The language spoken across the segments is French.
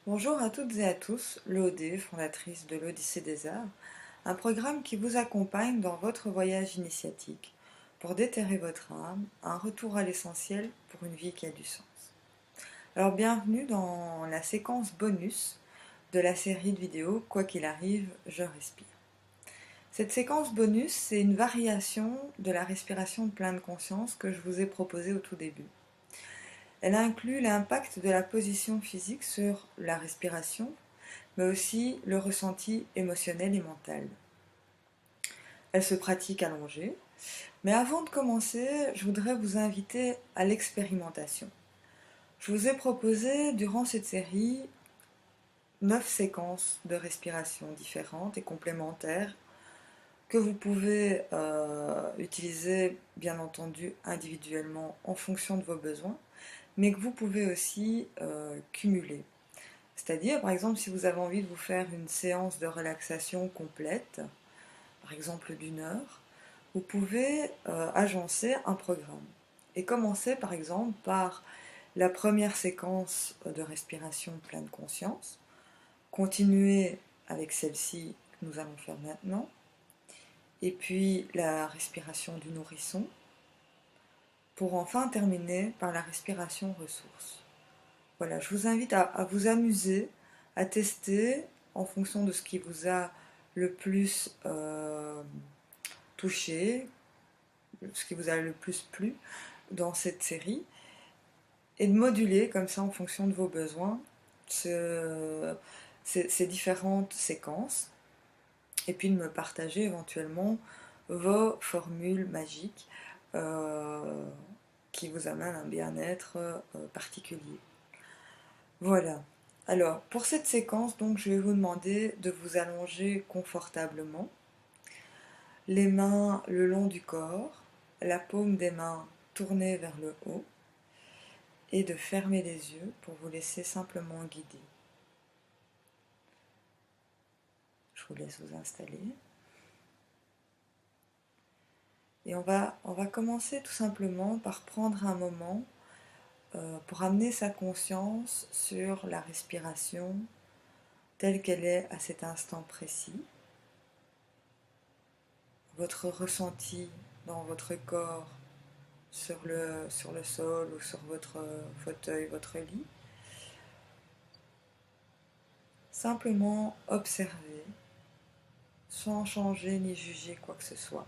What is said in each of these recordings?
Bonjour à toutes et à tous, Lodé, fondatrice de l'Odyssée des Arts, un programme qui vous accompagne dans votre voyage initiatique pour déterrer votre âme, un retour à l'essentiel pour une vie qui a du sens. Alors bienvenue dans la séquence bonus de la série de vidéos Quoi qu'il arrive, je respire. Cette séquence bonus, c'est une variation de la respiration de pleine conscience que je vous ai proposée au tout début. Elle inclut l'impact de la position physique sur la respiration, mais aussi le ressenti émotionnel et mental. Elle se pratique allongée, mais avant de commencer, je voudrais vous inviter à l'expérimentation. Je vous ai proposé durant cette série 9 séquences de respiration différentes et complémentaires que vous pouvez utiliser bien entendu individuellement en fonction de vos besoins, mais que vous pouvez aussi cumuler. C'est-à-dire, par exemple, si vous avez envie de vous faire une séance de relaxation complète, par exemple d'1 heure, vous pouvez agencer un programme et commencer par exemple par la première séquence de respiration pleine conscience, continuer avec celle-ci que nous allons faire maintenant, et puis la respiration du nourrisson, pour enfin terminer par la respiration ressource. Voilà, je vous invite à vous amuser, à tester en fonction de ce qui vous a le plus touché, ce qui vous a le plus plu dans cette série, et de moduler comme ça en fonction de vos besoins ces différentes séquences, et puis de me partager éventuellement vos formules magiques euh, qui vous amènent un bien-être particulier. Voilà. Alors, pour cette séquence, donc, je vais vous demander de vous allonger confortablement, les mains le long du corps, la paume des mains tournée vers le haut, et de fermer les yeux pour vous laisser simplement guider. Je vous laisse vous installer. Et on va commencer tout simplement par prendre un moment pour amener sa conscience sur la respiration telle qu'elle est à cet instant précis, votre ressenti dans votre corps sur le sol ou sur votre fauteuil, votre lit. Simplement observer, sans changer ni juger quoi que ce soit.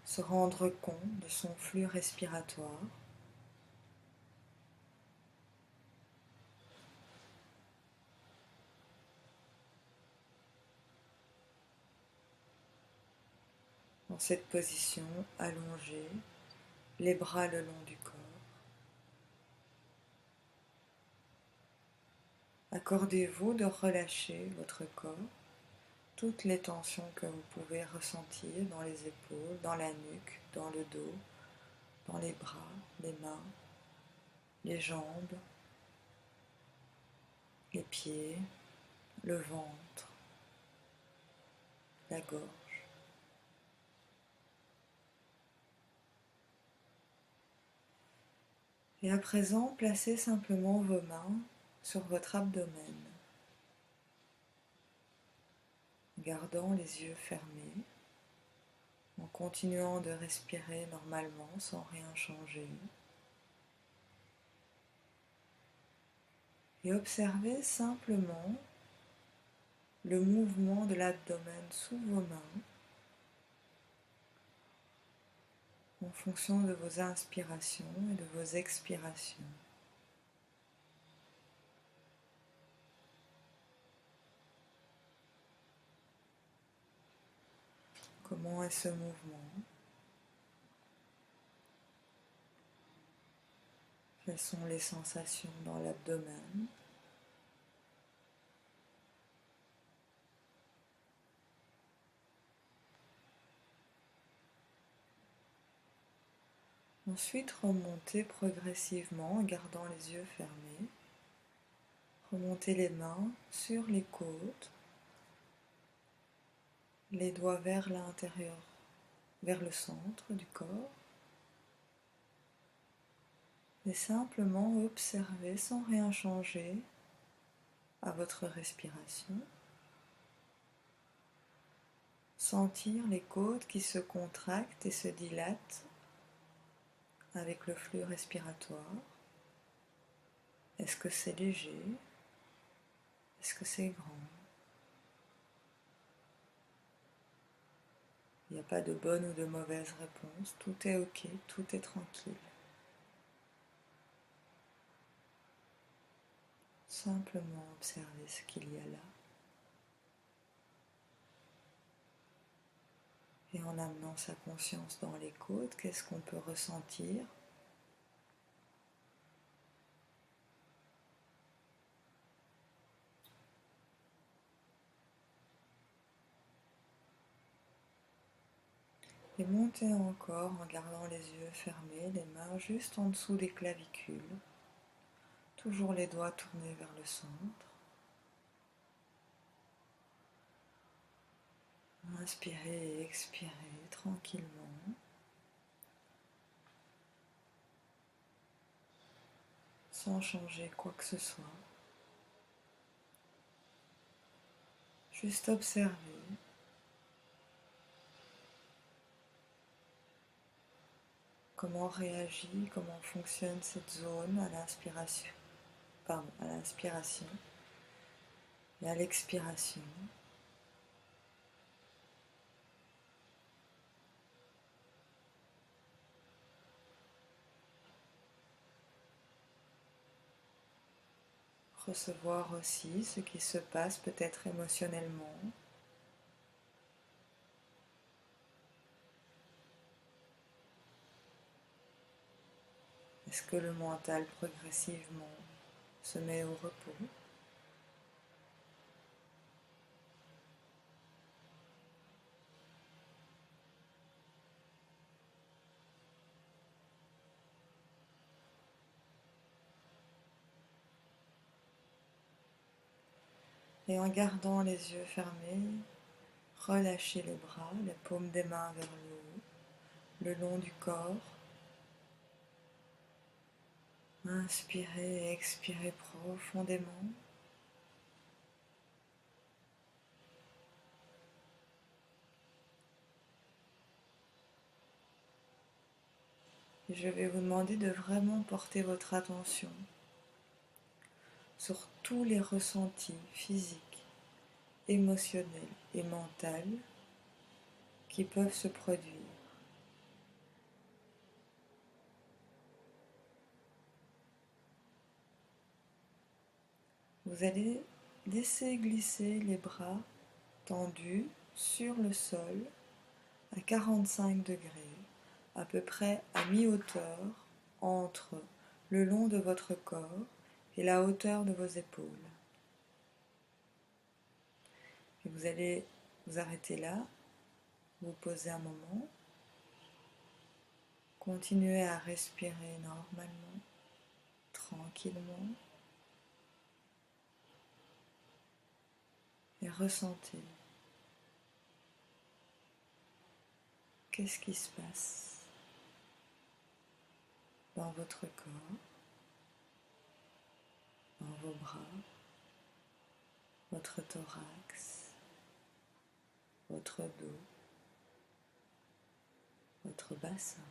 Se rendre compte de son flux respiratoire. Dans cette position, allongée, les bras le long du corps. Accordez-vous de relâcher votre corps, toutes les tensions que vous pouvez ressentir dans les épaules, dans la nuque, dans le dos, dans les bras, les mains, les jambes, les pieds, le ventre, la gorge. Et à présent, placez simplement vos mains sur votre abdomen, gardant les yeux fermés, en continuant de respirer normalement sans rien changer. Et observez simplement le mouvement de l'abdomen sous vos mains en fonction de vos inspirations et de vos expirations. Comment est ce mouvement? Quelles sont les sensations dans l'abdomen? Ensuite, remontez progressivement en gardant les yeux fermés. Remontez les mains sur les côtes, les doigts vers l'intérieur, vers le centre du corps. et simplement observer sans rien changer à votre respiration. Sentir les côtes qui se contractent et se dilatent avec le flux respiratoire. Est-ce que c'est léger? Est-ce que c'est grand? Il n'y a pas de bonne ou de mauvaise réponse. Tout est ok, tout est tranquille. Simplement observer ce qu'il y a là. Et en amenant sa conscience dans les côtes, qu'est-ce qu'on peut ressentir? Et montez encore en gardant les yeux fermés, les mains juste en dessous des clavicules. Toujours les doigts tournés vers le centre. Inspirez et expirez tranquillement. Sans changer quoi que ce soit. Juste observer. Comment réagit, comment fonctionne cette zone à l'inspiration, et à l'expiration. Recevoir aussi ce qui se passe peut-être émotionnellement. Est-ce que le mental progressivement se met au repos? Et en gardant les yeux fermés, relâchez les bras, les paumes des mains vers le haut, le long du corps. Inspirez et expirez profondément. Et je vais vous demander de vraiment porter votre attention sur tous les ressentis physiques, émotionnels et mentaux qui peuvent se produire. Vous allez laisser glisser les bras tendus sur le sol à 45 degrés, à peu près à mi-hauteur entre le long de votre corps et la hauteur de vos épaules. Et vous allez vous arrêter là, vous poser un moment, continuez à respirer normalement, tranquillement, et ressentez qu'est-ce qui se passe dans votre corps, dans vos bras, votre thorax, votre dos, votre bassin,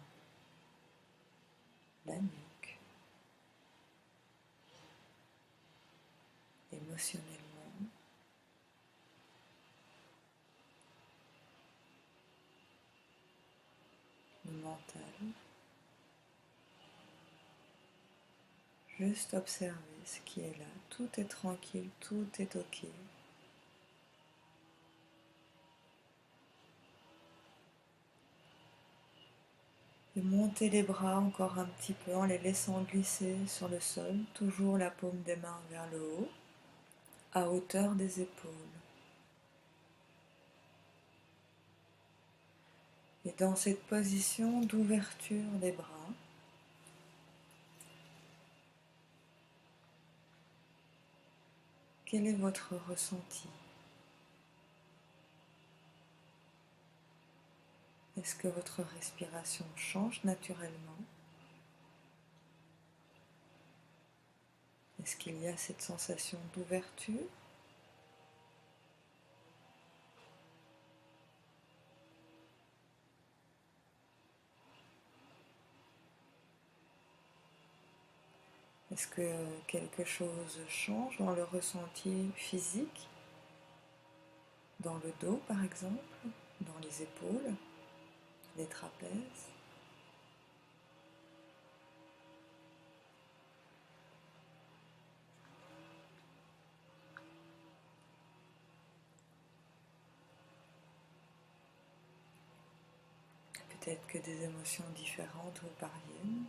la nuque, émotionnellement, le mental. Juste observer ce qui est là. Tout est tranquille, tout est ok. Et montez les bras encore un petit peu en les laissant glisser sur le sol, toujours la paume des mains vers le haut, à hauteur des épaules. Et dans cette position d'ouverture des bras, quel est votre ressenti? Est-ce que votre respiration change naturellement? Est-ce qu'il y a cette sensation d'ouverture? Est-ce que quelque chose change dans le ressenti physique? Dans le dos par exemple, dans les épaules, les trapèzes? Peut-être que des émotions différentes vous parviennent.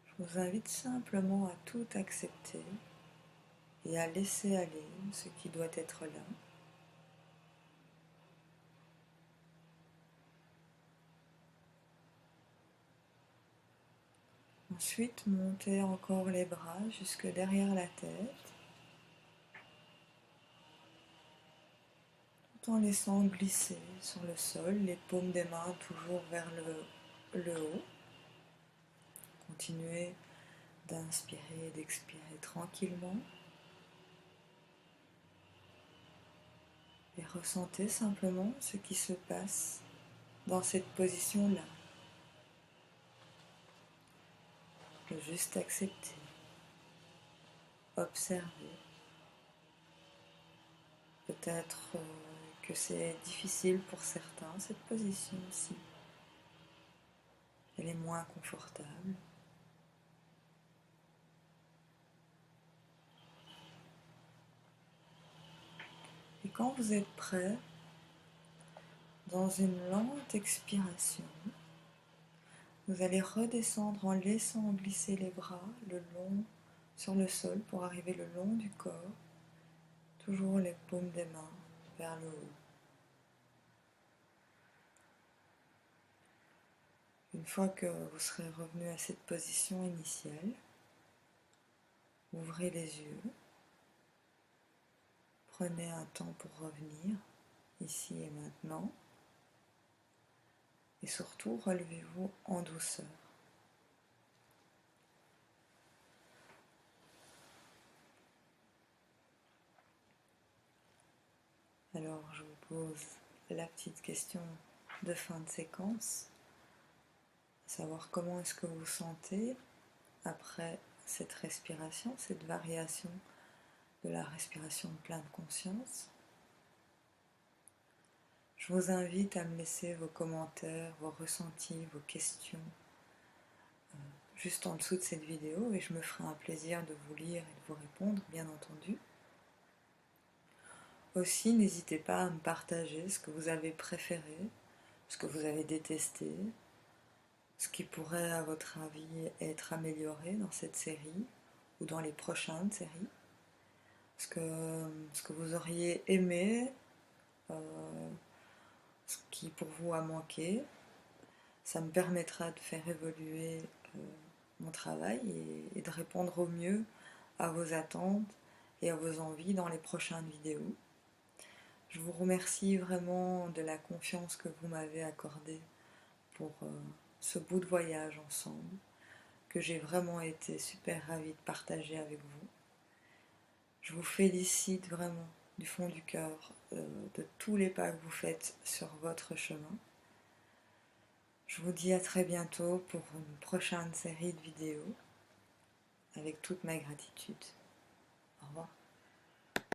Je vous invite simplement à tout accepter et à laisser aller ce qui doit être là. Ensuite, montez encore les bras jusque derrière la tête, tout en laissant glisser sur le sol, les paumes des mains toujours vers le haut. Continuez d'inspirer et d'expirer tranquillement. Et ressentez simplement ce qui se passe dans cette position-là. Juste accepter, observer. Peut-être que c'est difficile pour certains, cette position aussi. Elle est moins confortable. Et quand vous êtes prêt, dans une lente expiration, vous allez redescendre en laissant glisser les bras le long sur le sol pour arriver le long du corps, toujours les paumes des mains vers le haut. Une fois que vous serez revenu à cette position initiale, ouvrez les yeux, prenez un temps pour revenir, ici et maintenant, et surtout relevez-vous en douceur. Alors je vous pose la petite question de fin de séquence, à savoir comment est-ce que vous vous sentez après cette respiration, cette variation de la respiration pleine de conscience. Je vous invite à me laisser vos commentaires, vos ressentis, vos questions juste en dessous de cette vidéo et je me ferai un plaisir de vous lire et de vous répondre, bien entendu. Aussi, n'hésitez pas à me partager ce que vous avez préféré, ce que vous avez détesté, ce qui pourrait, à votre avis, être amélioré dans cette série ou dans les prochaines séries. Ce que vous auriez aimé, ce qui pour vous a manqué. Ça me permettra de faire évoluer mon travail et de répondre au mieux à vos attentes et à vos envies dans les prochaines vidéos. Je vous remercie vraiment de la confiance que vous m'avez accordée pour ce bout de voyage ensemble, que j'ai vraiment été super ravie de partager avec vous. Je vous félicite vraiment du fond du cœur de tous les pas que vous faites sur votre chemin. Je vous dis à très bientôt pour une prochaine série de vidéos avec toute ma gratitude. Au revoir.